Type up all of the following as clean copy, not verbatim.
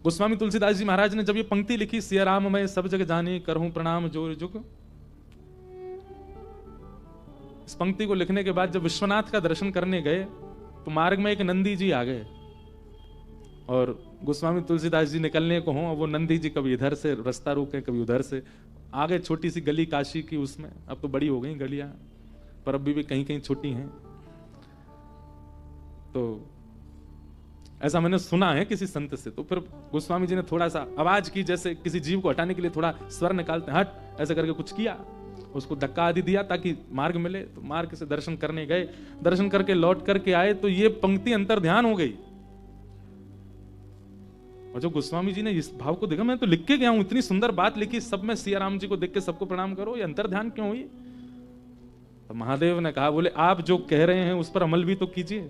गोस्वामी तुलसीदास जी महाराज ने जब ये पंक्ति लिखी, सिया राम मैं सब जग जाने करहूं प्रणाम जोर जुग, इस पंक्ति को लिखने के बाद जब विश्वनाथ का दर्शन करने गए तो मार्ग में एक नंदी जी आ गए और गोस्वामी तुलसीदास जी निकलने को हों, वो नंदी जी कभी इधर से रास्ता रोके कभी उधर से आगे, छोटी सी गली काशी की, उसमें अब तो बड़ी हो गई गलियां पर अभी भी कहीं कहीं छोटी हैं। तो ऐसा मैंने सुना है किसी संत से। तो फिर गोस्वामी जी ने थोड़ा सा आवाज की, जैसे किसी जीव को हटाने के लिए थोड़ा स्वर निकालते हैं, हट, ऐसे करके कुछ किया, उसको धक्का आदि दिया ताकि मार्ग मिले। तो मार्ग से दर्शन करने गए, दर्शन करके लौट करके आए तो ये पंक्ति अंतर ध्यान हो गई। और जब गोस्वामी जी ने इस भाव को देखा, मैं तो लिख के गया हूं, इतनी सुंदर बात लिखी, सब में सिया राम जी को देख के सबको प्रणाम करो, ये अंतर ध्यान क्यों हुई? तो महादेव ने कहा, बोले आप जो कह रहे हैं उस पर अमल भी तो कीजिए।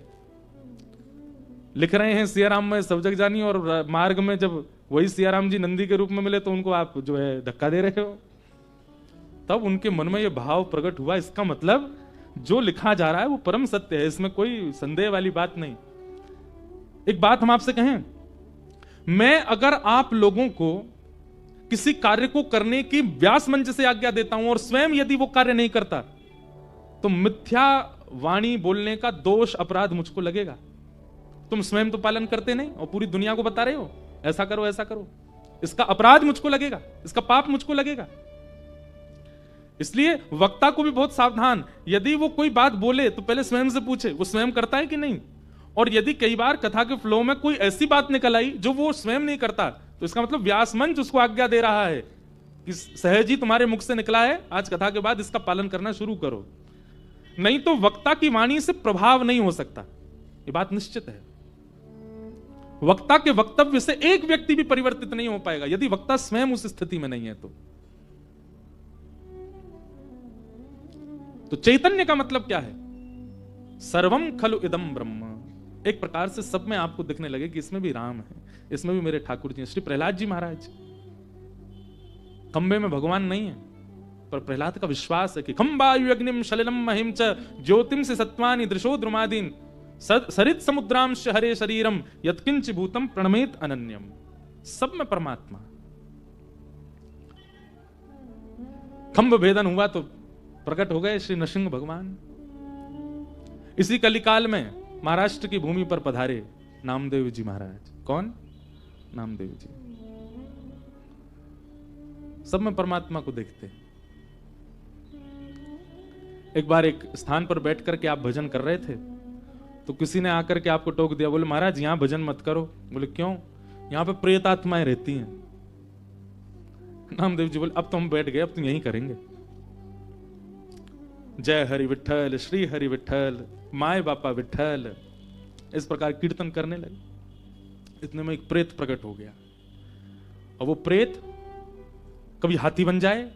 लिख रहे हैं सिया राम में सब जग जानी, और मार्ग में जब वही सिया राम जी नंदी के रूप में मिले तो उनको आप जो है धक्का दे रहे हो। तब उनके मन में यह भाव प्रकट हुआ, इसका मतलब जो लिखा जा रहा है वो परम सत्य है, इसमें कोई संदेह वाली बात नहीं। एक बात हम आपसे कहें, मैं अगर आप लोगों को किसी कार्य को करने की व्यास मंच से आज्ञा देता हूं और स्वयं यदि वो कार्य नहीं करता तो मिथ्या वाणी बोलने का दोष अपराध मुझको लगेगा। तुम स्वयं तो पालन करते नहीं और पूरी दुनिया को बता रहे हो ऐसा करो ऐसा करो, इसका अपराध मुझको लगेगा, इसका पाप मुझको लगेगा। इसलिए वक्ता को भी बहुत सावधान, यदि वो कोई बात बोले तो पहले स्वयं से पूछे वो स्वयं करता है कि नहीं। और यदि कई बार कथा के फ्लो में कोई ऐसी बात निकल आई जो वो स्वयं नहीं करता तो इसका मतलब व्यास मंच उसको आज्ञा दे रहा है कि सहज ही तुम्हारे मुख से निकला है, आज कथा के बाद इसका पालन करना शुरू करो, नहीं तो वक्ता की वाणी से प्रभाव नहीं हो सकता, ये बात निश्चित है। वक्ता के वक्तव्य से एक व्यक्ति भी परिवर्तित नहीं हो पाएगा यदि वक्ता स्वयं उस स्थिति में नहीं है। तो चैतन्य का मतलब क्या है? सर्वम खलु इदम ब्रह्म। एक प्रकार से सब में आपको दिखने लगे कि इसमें भी राम है, इसमें भी मेरे ठाकुर जी हैं। श्री प्रहलाद जी महाराज, खंबे में भगवान नहीं है पर प्रहलाद का विश्वास है कि खंबायु अग्निम शलिलम महिम च ज्योतिम से सत्वानि दृशो द्रुमादीन सरित समुद्रांश हरे शरीरम यत्किंच भूतम प्रणमेत अनन्यम। सब में परमात्मा। खंभ भेदन हुआ तो प्रकट हो गए श्री नृसिंह भगवान। इसी कलिकाल में महाराष्ट्र की भूमि पर पधारे नामदेव जी महाराज। कौन? नामदेव जी। सब में परमात्मा को देखते। एक बार एक स्थान पर बैठ करके आप भजन कर रहे थे तो किसी ने आकर के आपको टोक दिया, बोले महाराज यहां भजन मत करो। बोले क्यों? यहां पे प्रेत आत्माएं रहती हैं। नामदेव जी बोले अब तो हम बैठ गए, अब तो यहीं करेंगे। जय हरि विठल, श्री हरि विठल, माय बापा विठल, इस प्रकार कीर्तन करने लगे। इतने में एक प्रेत प्रकट हो गया और वो प्रेत कभी हाथी बन जाए,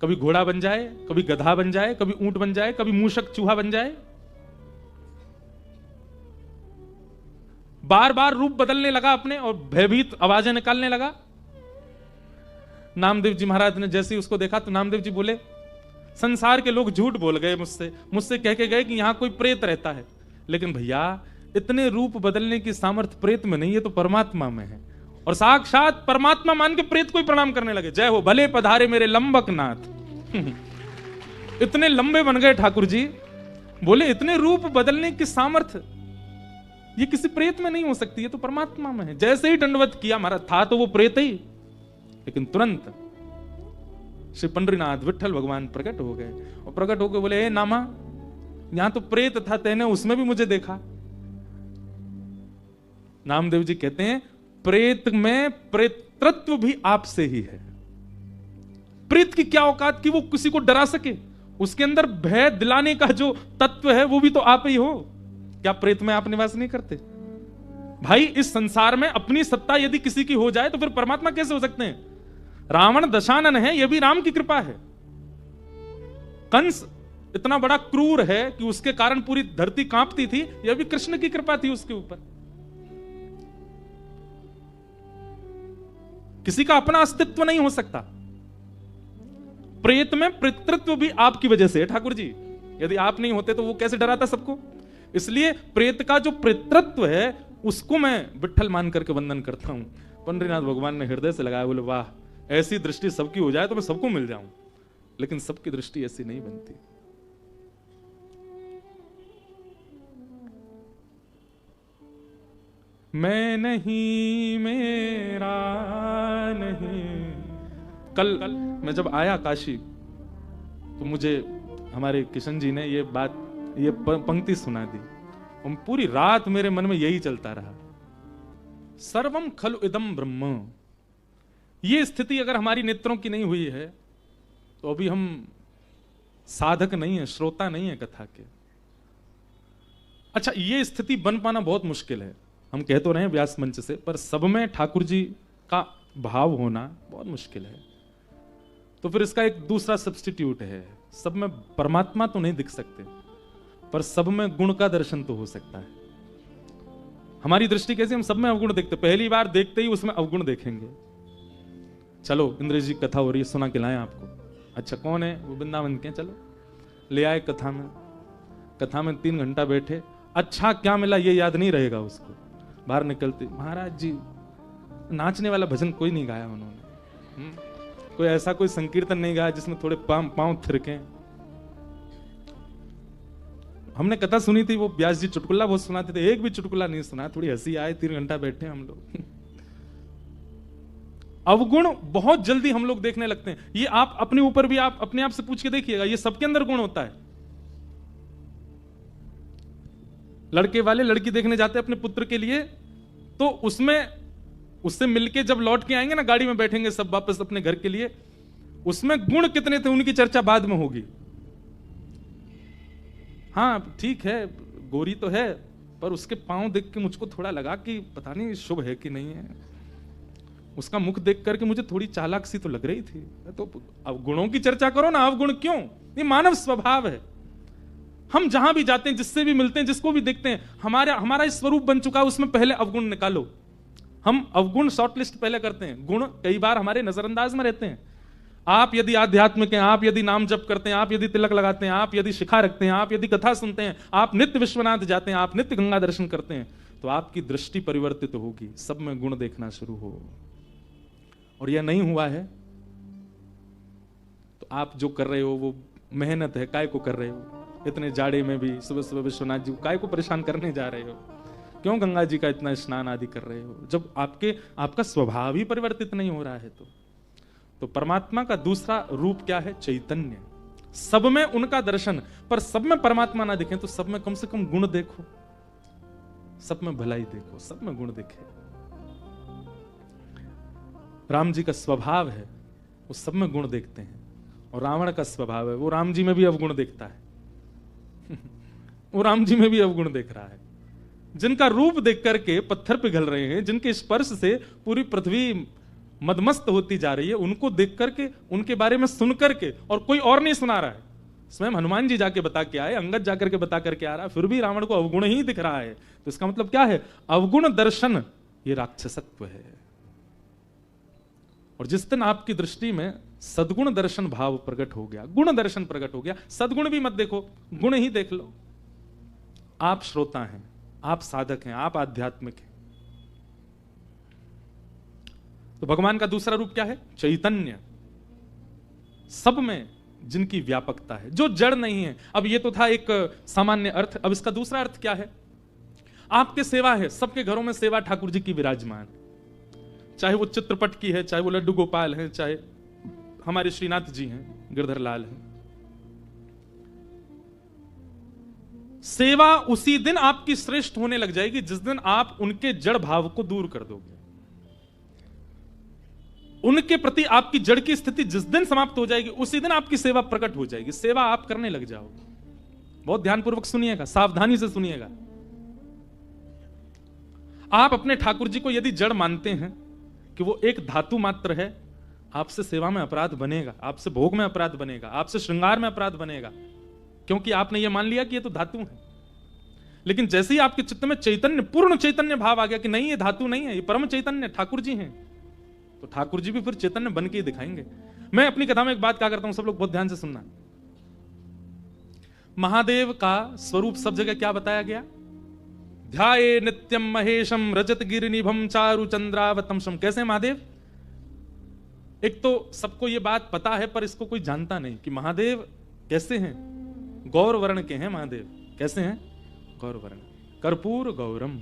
कभी घोड़ा बन जाए, कभी गधा बन जाए, कभी ऊंट बन जाए, कभी मूषक चूहा बन जाए, बार बार रूप बदलने लगा अपने और भयभीत आवाजें निकालने लगा। नामदेव जी महाराज ने जैसे ही उसको देखा तो नामदेव जी बोले, संसार के लोग झूठ बोल गए मुझसे कह के गए कि यहां कोई प्रेत रहता है, लेकिन भैया इतने रूप बदलने की सामर्थ्य प्रेत में नहीं है तो परमात्मा में है। और साक्षात परमात्मा मान के प्रेत को ही प्रणाम करने लगे। जय हो भले पधारे मेरे लंबक नाथ। इतने लंबे बन गए ठाकुर जी। बोले इतने रूप बदलने की सामर्थ्य ये किसी प्रेत में नहीं हो सकती, है तो परमात्मा में है। जैसे ही दंडवत किया, महाराज था तो वो प्रेत ही, लेकिन तुरंत श्री पंडरीनाथ विठल भगवान प्रकट हो गए और प्रकट होकर बोले, ए नामा, यहां तो प्रेत था, तेने उसमें भी मुझे देखा। नामदेव जी कहते हैं प्रेत में प्रेतृत्व भी आपसे ही है। प्रेत की क्या औकात कि वो किसी को डरा सके, उसके अंदर भय दिलाने का जो तत्व है वो भी तो आप ही हो। क्या प्रेत में आप निवास नहीं करते? भाई इस संसार में अपनी सत्ता यदि किसी की हो जाए तो फिर परमात्मा कैसे हो सकते हैं? रावण दशानन है, यह भी राम की कृपा है। कंस इतना बड़ा क्रूर है कि उसके कारण पूरी धरती कांपती थी, यह भी कृष्ण की कृपा थी उसके ऊपर। किसी का अपना अस्तित्व नहीं हो सकता। प्रेत में पितृत्व भी आपकी वजह से है ठाकुर जी। यदि आप नहीं होते तो वो कैसे डराता सबको? इसलिए प्रेत का जो पितृत्व है उसको मैं विठ्ठल मान करके वंदन करता हूं। पंडरीनाथ भगवान ने हृदय से लगाया, बोले वाह, ऐसी दृष्टि सबकी हो जाए तो मैं सबको मिल जाऊं। लेकिन सबकी दृष्टि ऐसी नहीं बनती। मैं नहीं, मेरा नहीं। कल मैं जब आया काशी तो मुझे हमारे किशन जी ने ये पंक्ति सुना दी और पूरी रात मेरे मन में यही चलता रहा, सर्वम खलु इदम ब्रह्म। ये स्थिति अगर हमारी नेत्रों की नहीं हुई है तो अभी हम साधक नहीं है, श्रोता नहीं है कथा के। अच्छा, ये स्थिति बन पाना बहुत मुश्किल है। हम कह तो रहे हैं व्यास मंच से, पर सब में ठाकुर जी का भाव होना बहुत मुश्किल है। तो फिर इसका एक दूसरा सब्स्टिट्यूट है, सब में परमात्मा तो नहीं दिख सकते, पर सब में गुण का दर्शन तो हो सकता है। हमारी दृष्टि कैसी, हम सब में अवगुण देखते, पहली बार देखते ही उसमें अवगुण देखेंगे। चलो इंद्रेश जी कथा हो रही है, सुना के लाएं आपको। अच्छा कौन है वो? वृंदावन के। चलो ले आए कथा में 3 घंटा बैठे। अच्छा क्या मिला ये याद नहीं रहेगा उसको। बाहर निकलते, महाराज जी नाचने वाला भजन कोई नहीं गाया उन्होंने, कोई ऐसा कोई संकीर्तन नहीं गाया जिसमें थोड़े पांव थिरके। हमने कथा सुनी थी, वो व्यास जी चुटकुला बहुत सुनाते थे, एक भी चुटकुला नहीं सुना। थोड़ी हंसी आए, 3 घंटा बैठे हम लोग। अवगुण बहुत जल्दी हम लोग देखने लगते हैं। ये आप अपने ऊपर भी आप अपने आप से पूछ के देखिएगा, ये सबके अंदर गुण होता है। लड़के वाले लड़की देखने जाते हैं अपने पुत्र के लिए, तो उससे मिलके जब लौट के आएंगे ना, गाड़ी में बैठेंगे सब वापस अपने घर के लिए, उसमें गुण कितने थे उनकी चर्चा बाद में होगी। हाँ ठीक है, गोरी तो है, पर उसके पांव देख के मुझको थोड़ा लगा कि पता नहीं शुभ है कि नहीं है। उसका मुख देख करके मुझे थोड़ी चालाक सी तो लग रही थी। तो अब गुणों की चर्चा करो ना, अवगुण क्यों? ये मानव स्वभाव है। हम जहां भी जाते हैं, जिससे भी मिलते हैं, जिसको भी देखते हैं, हमारा स्वरूप बन चुका है, उसमें पहले अवगुण निकालो। हम अवगुण शॉर्टलिस्ट पहले करते हैं, गुण कई बार हमारे नजरअंदाज में रहते हैं। आप यदि आध्यात्मिक हैं, आप यदि नाम जप करते हैं, आप यदि तिलक लगाते हैं, आप यदि शिखा रखते हैं, आप यदि कथा सुनते हैं, आप नित्य विश्वनाथ जाते हैं, आप नित्य गंगा दर्शन करते हैं, तो आपकी दृष्टि परिवर्तित होगी, सब में गुण देखना शुरू हो। और यह नहीं हुआ है तो आप जो कर रहे हो वो मेहनत है, काय को कर रहे हो? इतने जाड़े में भी सुबह सुबह विश्वनाथ जी को काय को परेशान करने जा रहे हो? क्यों गंगा जी का इतना स्नान आदि कर रहे हो, जब आपका स्वभाव ही परिवर्तित नहीं हो रहा है? तो परमात्मा का दूसरा रूप क्या है? चैतन्य। सब में उनका दर्शन, पर सब में परमात्मा ना दिखे तो सब में कम से कम गुण देखो, सब में भलाई देखो, सब में गुण देखे। राम जी का स्वभाव है वो सब में गुण देखते हैं, और रावण का स्वभाव है वो राम जी में भी अवगुण देखता है। वो राम जी में भी अवगुण देख रहा है। जिनका रूप देख करके पत्थर पिघल रहे हैं, जिनके स्पर्श से पूरी पृथ्वी मदमस्त होती जा रही है, उनको देख करके, उनके बारे में सुन करके, और कोई और नहीं सुना रहा है, स्वयं हनुमान जी जाके बता के आए, अंगद जाकर के बता करके आ रहा है, फिर भी रावण को अवगुण ही दिख रहा है। तो इसका मतलब क्या है? अवगुण दर्शन ये राक्षसत्व है। और जिस दिन आपकी दृष्टि में सद्गुण दर्शन भाव प्रकट हो गया, गुण दर्शन प्रकट हो गया, सद्गुण भी मत देखो, गुण ही देख लो। आप श्रोता हैं, आप साधक हैं, आप आध्यात्मिक हैं। तो भगवान का दूसरा रूप क्या है? चैतन्य। सब में जिनकी व्यापकता है, जो जड़ नहीं है। अब ये तो था एक सामान्य अर्थ, अब इसका दूसरा अर्थ क्या है? आपके सेवा है, सबके घरों में सेवा ठाकुर जी की विराजमान, चाहे वो चित्रपट की है, चाहे वो लड्डू गोपाल है, चाहे हमारे श्रीनाथ जी हैं, गिरधर लाल हैं। सेवा उसी दिन आपकी श्रेष्ठ होने लग जाएगी जिस दिन आप उनके जड़ भाव को दूर कर दोगे। उनके प्रति आपकी जड़ की स्थिति जिस दिन समाप्त हो जाएगी, उसी दिन आपकी सेवा प्रकट हो जाएगी, सेवा आप करने लग जाओगे। बहुत ध्यानपूर्वक सुनिएगा, सावधानी से सुनिएगा। आप अपने ठाकुर जी को यदि जड़ मानते हैं कि वो एक धातु मात्र है, आपसे सेवा में अपराध बनेगा, आपसे भोग में अपराध बनेगा, आपसे श्रृंगार में अपराध बनेगा, क्योंकि आपने ये मान लिया कि ये तो धातु है। लेकिन जैसे ही आपके चित्त में चैतन्य, पूर्ण चैतन्य भाव आ गया कि नहीं ये धातु नहीं है, ये परम चैतन्य ठाकुर जी हैं, तो ठाकुर जी भी फिर चैतन्य बन के ही दिखाएंगे। मैं अपनी कथा में एक बात कहा करता हूं, सब लोग बहुत ध्यान से सुनना। महादेव का स्वरूप सब जगह क्या बताया गया? ध्याये नित्यम महेशम रजत गिरिनिभम चारु चंद्रावतंसम। कैसे महादेव? एक तो सबको ये बात पता है पर इसको कोई जानता नहीं कि महादेव कैसे हैं। गौर वर्ण के हैं महादेव। कैसे हैं? गौर वर्ण, कर्पूर गौरम।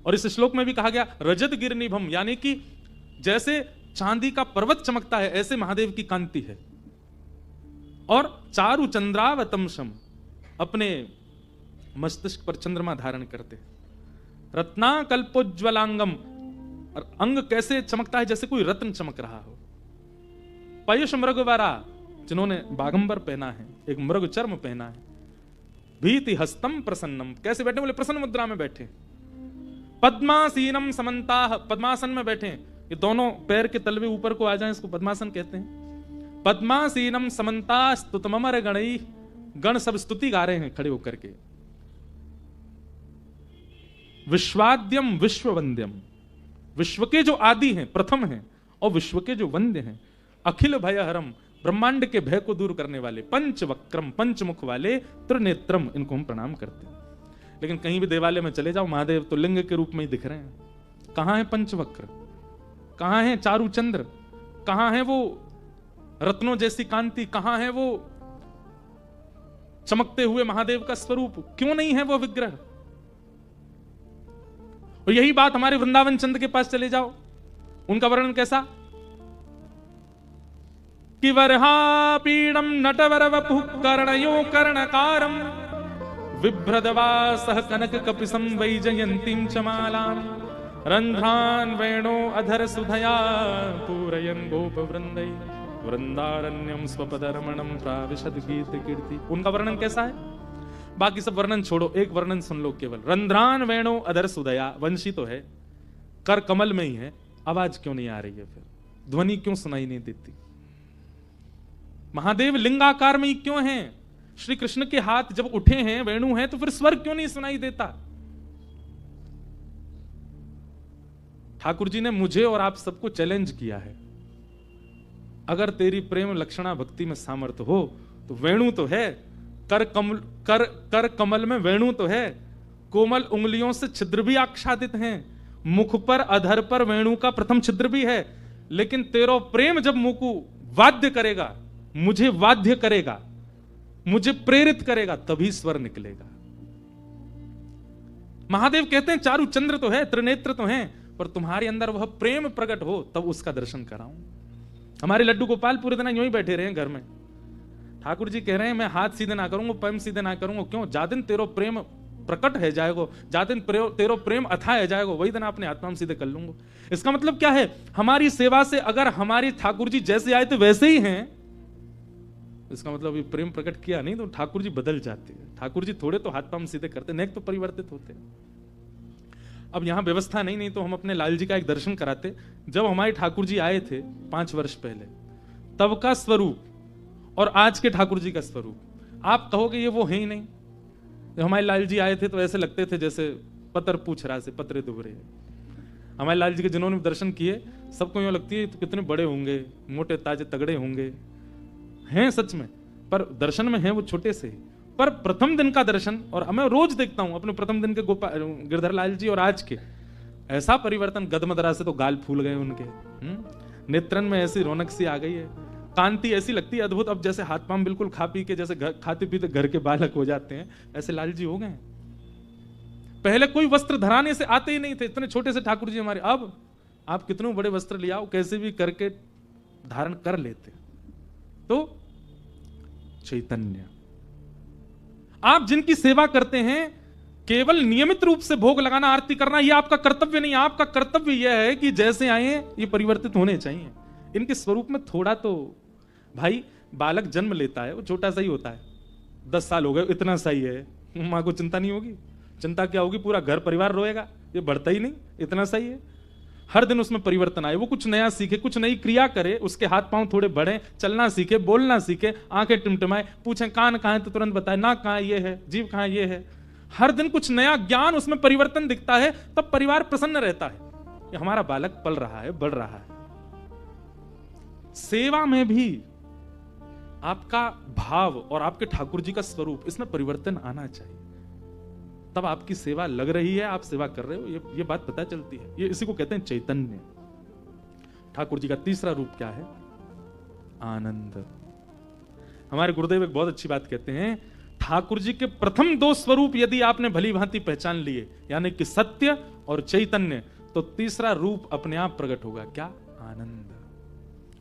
और इस श्लोक में भी कहा गया रजत गिरिनिभम, यानी कि जैसे चांदी का पर्वत चमकता है ऐसे महादेव की कांति है। और चारु चंद्रावतंसम, अपने मस्तिष्क पर चंद्रमा धारण करते। रत्नाकल्पोज्ज्वलांगम, और अंग कैसे चमकता है जैसे कोई रत्न चमक रहा हो। पयुष मृगवरा, जिन्होंने बागंबर पहना है, एक मृग चर्म पहना है। भीति हस्तम प्रसन्नम, कैसे बैठे? बोले प्रसन्न मुद्रा में बैठे। पद्मासीनम समन्ताः, पद्मासन में बैठे। ये दोनों पैर के तलवे ऊपर को आ जाएं, इसको पद्मासन कहते हैं। पद्मासीनम समन्ता स्तुतमर गणई, गण सब स्तुति गा रहे हैं खड़े होकर के। विश्वाद्यम विश्ववंद्यम, विश्व के जो आदि हैं, प्रथम हैं, और विश्व के जो वंद्य हैं। अखिल भयहरम, ब्रह्मांड के भय को दूर करने वाले। पंचवक्रम, पंचमुख वाले। त्रिनेत्रम, इनको हम प्रणाम करते हैं। लेकिन कहीं भी देवालय में चले जाओ, महादेव तो लिंग के रूप में ही दिख रहे हैं। कहां है पंचवक्र? कहां है चारु चंद्र? कहां है वो रत्नों जैसी कांति? कहां है वो चमकते हुए महादेव का स्वरूप? क्यों नहीं है वो विग्रह? और यही बात हमारे वृंदावन चंद के पास चले जाओ, उनका वर्णन कैसा? कि वरहापीडम नटवर वपुः कर्णयो कर्णकारम बिभ्रदवासः कनक कपिसं वैजयन्तीं च मालां रन्ध्रान् वेणो अधर सुधया पूरयन् गोपवृन्दै वृंदारण्यम स्वपदरमणम प्राविशद गीत कीर्ति। उनका वर्णन कैसा है? बाकी सब वर्णन छोड़ो, एक वर्णन सुन लो केवल। रंध्रान वेणो अधर सुदया, वंशी तो है, कर कमल में ही है, आवाज क्यों नहीं आ रही है? फिर ध्वनि क्यों सुनाई नहीं देती? महादेव लिंगाकार में ही क्यों हैं? श्री कृष्ण के हाथ जब उठे हैं, वेणु है, तो फिर स्वर क्यों नहीं सुनाई देता? ठाकुर जी ने मुझे और आप सबको चैलेंज किया है, अगर तेरी प्रेम लक्षणा भक्ति में सामर्थ्य हो तो वेणु तो है, कर कमल में वेणु तो है, कोमल उंगलियों से छिद्र भी आच्छादित हैं, मुख पर अधर पर वेणु का प्रथम छिद्र भी है। लेकिन तेरो प्रेम जब मुकु वाद्य करेगा, मुझे वाद्य करेगा, मुझे प्रेरित करेगा, तभी स्वर निकलेगा। महादेव कहते हैं चारु चंद्र तो है, त्रिनेत्र तो है, पर तुम्हारे अंदर वह प्रेम प्रकट हो तब उसका दर्शन कराऊं। हमारे लड्डू गोपाल पूरे दिन यूं ही बैठे रहे घर में। ठाकुर जी कह रहे हैं मैं हाथ सीधे ना करूंगा, पैर सीधे ना करूंगा। क्यों? जा दिन तेरो प्रेम प्रकट है जाएगो, जा दिन तेरो प्रेम अथाह है जाएगो, वही दिन अपने आत्मा में सीधे कर लूंगा। इसका मतलब क्या है? हमारी सेवा से अगर हमारी ठाकुर जी जैसे आए थे वैसे ही हैं, इसका मतलब ये प्रेम प्रकट किया नहीं तो ठाकुर जी बदल जाते हैं। ठाकुर जी थोड़े तो हाथ पांव सीधे करते, नेक तो परिवर्तित होते। अब यहां व्यवस्था नहीं तो हम अपने लाल जी का एक दर्शन कराते। जब हमारे ठाकुर जी आए थे 5 वर्ष पहले, तब का स्वरूप और आज के ठाकुर जी का स्वरूप आप कहोगे ये वो है ही नहीं। जब हमारे लाल जी आए थे तो ऐसे लगते थे जैसे पतर पूछ रहा से पतरे दुबरे। हमारे लाल जी के जिन्होंने दर्शन किए सबको यूं लगती है तो कितने बड़े होंगे, मोटे ताजे तगड़े होंगे, हैं सच में, पर दर्शन में हैं वो छोटे से ही। पर प्रथम दिन का दर्शन, और मैं रोज देखता हूं अपने प्रथम दिन के गिरधर लाल जी और आज के, ऐसा परिवर्तन। गदमदरा से तो गाल फूल गए उनके, नेत्रन में ऐसी रौनक सी आ गई है, कांति ऐसी लगती है अद्भुत। अब जैसे हाथ पांव बिल्कुल खा पी के जैसे खाते पीते घर के बालक हो जाते हैं, ऐसे लाल जी हो गए। पहले कोई वस्त्र धराने से आते ही नहीं थे, इतने छोटे से ठाकुर जी हमारे। अब आप कितने बड़े वस्त्र ले आओ, कैसे भी करके धारण कर लेते। तो चैतन्य, आप जिनकी सेवा करते हैं, केवल नियमित रूप से भोग लगाना, आरती करना, यह आपका कर्तव्य नहीं। आपका कर्तव्य यह है कि जैसे आए ये परिवर्तित होने चाहिए। इनके स्वरूप में थोड़ा तो, भाई बालक जन्म लेता है वो छोटा सा ही होता है, 10 साल हो गए इतना सही है, मां को चिंता नहीं होगी? चिंता क्या होगी? पूरा घर परिवार रोएगा, ये बढ़ता ही नहीं, इतना सही है। हर दिन उसमें परिवर्तन आए, वो कुछ नया सीखे, कुछ नई क्रिया करे, उसके हाथ पांव थोड़े बढ़े, चलना सीखे, बोलना सीखे, आंखें टिमटिमाए, पूछें कान कहां है तो तुरंत बताए, नाक कहां ये है, जीभ कहां ये है। हर दिन कुछ नया ज्ञान, उसमें परिवर्तन दिखता है, तब परिवार प्रसन्न रहता है कि हमारा बालक पल रहा है, बढ़ रहा है। सेवा में भी आपका भाव और आपके ठाकुर जी का स्वरूप, इसमें परिवर्तन आना चाहिए। तब आपकी सेवा लग रही है, आप सेवा कर रहे हो, ये बात पता चलती है। ये इसी को कहते हैं चैतन्य। ठाकुर जी का तीसरा रूप क्या है? आनंद। हमारे गुरुदेव एक बहुत अच्छी बात कहते हैं, ठाकुर जी के प्रथम दो स्वरूप यदि आपने भली भांति पहचान लिए, यानी कि सत्य और चैतन्य, तो तीसरा रूप अपने आप प्रकट होगा। क्या? आनंद।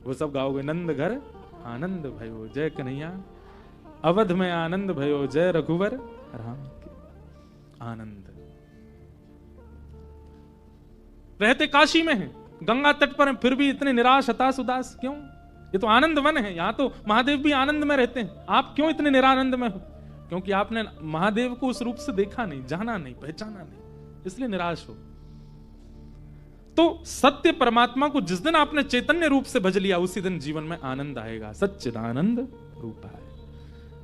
वो सब गाओगे, नंद घर आनंद भयो जय कन्हैया, अवध में आनंद भयो जय रघुवर राम के। आनंद। रहते काशी में हैं, गंगा तट पर हैं, फिर भी इतने निराश, हताश, उदास क्यों? ये तो आनंद वन है, यहां तो महादेव भी आनंद में रहते हैं। आप क्यों इतने निरानंद में हो? क्योंकि आपने महादेव को उस रूप से देखा नहीं, जाना नहीं, पहचाना नहीं, इसलिए निराश हो। तो सत्य परमात्मा को जिस दिन आपने चैतन्य रूप से भज लिया, उसी दिन जीवन में आनंद आएगा। सच्चिदानंद रूपाय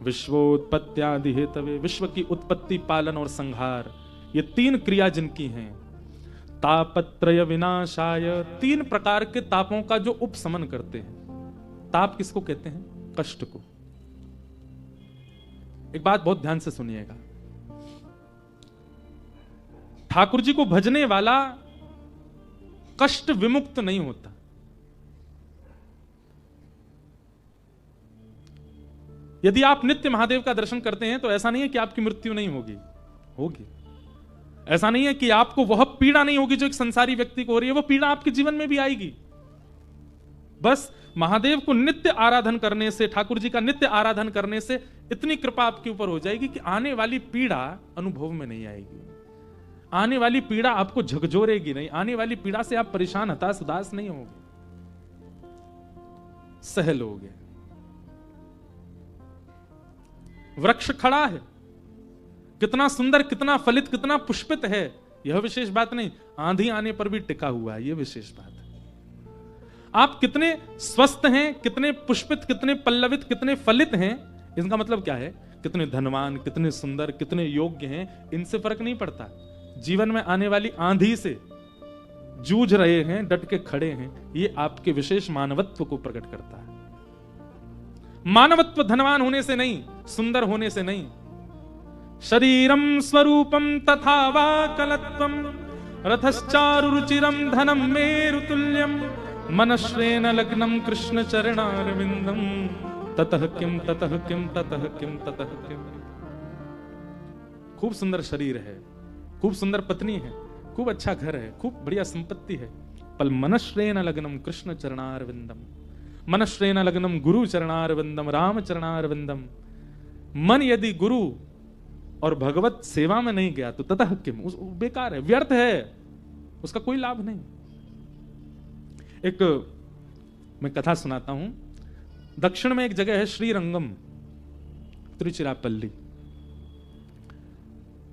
विश्वोत्पत्त्यादि हेतवे, विश्व की उत्पत्ति, पालन और संहार, ये तीन क्रिया जिनकी हैं। तापत्रय विनाशाय, तीन प्रकार के तापों का जो उपशमन करते हैं। ताप किसको कहते हैं? कष्ट को। एक बात बहुत ध्यान से सुनिएगा, ठाकुर जी को भजने वाला कष्ट विमुक्त नहीं होता। यदि आप नित्य महादेव का दर्शन करते हैं तो ऐसा नहीं है कि आपकी मृत्यु नहीं होगी, होगी। ऐसा नहीं है कि आपको वह पीड़ा नहीं होगी जो एक संसारी व्यक्ति को हो रही है, वो पीड़ा आपके जीवन में भी आएगी। बस महादेव को नित्य आराधन करने से, ठाकुर जी का नित्य आराधन करने से इतनी कृपा आपके ऊपर हो जाएगी कि आने वाली पीड़ा अनुभव में नहीं आएगी। आने वाली पीड़ा आपको झकझोरेगी नहीं, आने वाली पीड़ा से आप परेशान, हताश, उदास नहीं होगे, सह लोगे। वृक्ष खड़ा है, कितना सुंदर, कितना फलित, कितना पुष्पित है, यह विशेष बात नहीं, आंधी आने पर भी टिका हुआ है, यह विशेष बात है। आप कितने स्वस्थ हैं, कितने पुष्पित, कितने पल्लवित, कितने फलित हैं, इसका मतलब क्या है? कितने धनवान, कितने सुंदर, कितने योग्य हैं, इनसे फर्क नहीं पड़ता। जीवन में आने वाली आंधी से जूझ रहे हैं, डट के खड़े हैं, ये आपके विशेष मानवत्व को प्रकट करता है। मानवत्व धनवान होने से नहीं, सुंदर होने से नहीं। शरीरम स्वरूपम तथा वा कलत्वम रथश्चारुरुचिरम धनम मेरुतुल्यम मनश्रेण लग्नम कृष्ण चरणारविंदम ततः किम ततः किम ततः किम ततः किम। खूब सुंदर शरीर है, खूब सुंदर पत्नी है, खूब अच्छा घर है, खूब बढ़िया संपत्ति है, पल मनश्रेण लग्नम कृष्ण चरणारविंदम, मनश्रेण लग्नम गुरु चरणारविंदम, राम चरणारविंदम। मन यदि गुरु और भगवत सेवा में नहीं गया तो ततः किम, बेकार है, व्यर्थ है, उसका कोई लाभ नहीं। एक मैं कथा सुनाता हूं। दक्षिण में एक जगह है श्रीरंगम, तिरुचिरापल्ली।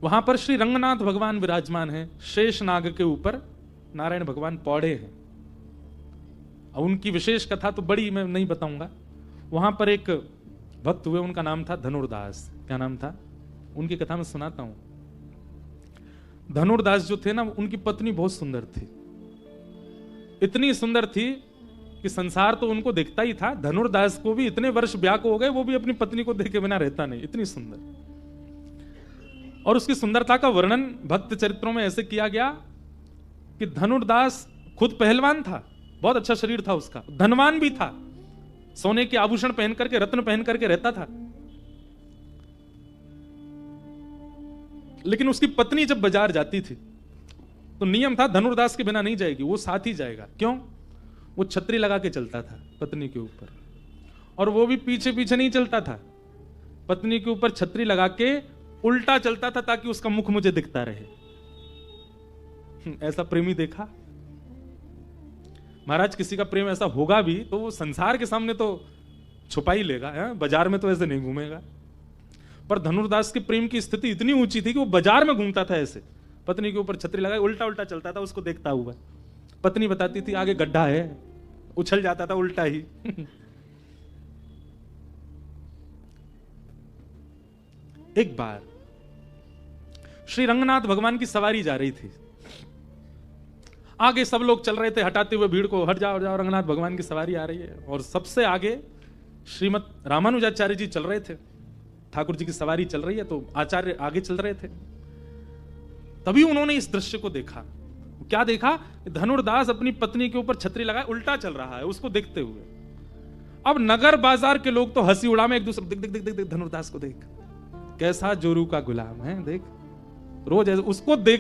वहां पर श्री रंगनाथ भगवान विराजमान है, शेष नाग के ऊपर नारायण भगवान पौड़े हैं। अब उनकी विशेष कथा तो बड़ी मैं नहीं बताऊंगा। वहां पर एक भक्त हुए, उनका नाम था धनुर्दास। क्या नाम था? उनकी कथा मैं सुनाता हूं। धनुर्दास जो थे ना, उनकी पत्नी बहुत सुंदर थी, इतनी सुंदर थी कि संसार तो उनको देखता ही था। धनुर्दास को भी इतने वर्ष ब्याह को हो गए, वो भी अपनी पत्नी को देखे बिना रहता नहीं, इतनी सुंदर। और उसकी सुंदरता का वर्णन भक्त चरित्रों में ऐसे किया गया कि धनुर्दास खुद पहलवान था, बहुत अच्छा शरीर था उसका, धनवान भी था, सोने के आभूषण पहन करके, रत्न पहन करके रहता था। लेकिन उसकी पत्नी जब बाजार जाती थी तो नियम था धनुर्दास के बिना नहीं जाएगी, वो साथ ही जाएगा। क्यों? वो छतरी लगा के चलता था पत्नी के ऊपर, और वो भी पीछे पीछे नहीं चलता था, पत्नी के ऊपर छतरी लगा के उल्टा चलता था ताकि उसका मुख मुझे दिखता रहे। ऐसा प्रेमी देखा? महाराज, किसी का प्रेम ऐसा होगा भी तो वो संसार के सामने तो छुपा ही लेगा, बाजार में तो ऐसे नहीं घूमेगा। पर धनुर्दास के प्रेम की स्थिति इतनी ऊंची थी कि वो बाजार में घूमता था ऐसे, पत्नी के ऊपर छतरी लगाए उल्टा उल्टा चलता था, उसको देखता हुआ। पत्नी बताती थी आगे गड्ढा है, उछल जाता था उल्टा ही। एक बार श्री रंगनाथ भगवान की सवारी जा रही थी, आगे सब लोग चल रहे थे हटाते हुए भीड़ को, हट जाओ हट जाओ, रंगनाथ भगवान की सवारी आ रही है। और सबसे आगे श्रीमद रामानुजाचार्य जी चल रहे थे, ठाकुर जी की सवारी चल रही है तो आचार्य आगे चल रहे थे। तभी उन्होंने इस दृश्य को देखा। क्या देखा? धनुर्दास अपनी पत्नी के ऊपर छतरी लगाए उल्टा चल रहा है, उसको देखते हुए। अब नगर बाजार के लोग तो हंसी उड़ा में एक दूसरे, देख देख देख देख धनुर्दास को देख, कैसा जोरू का गुलाम है, देख रोज उसको देख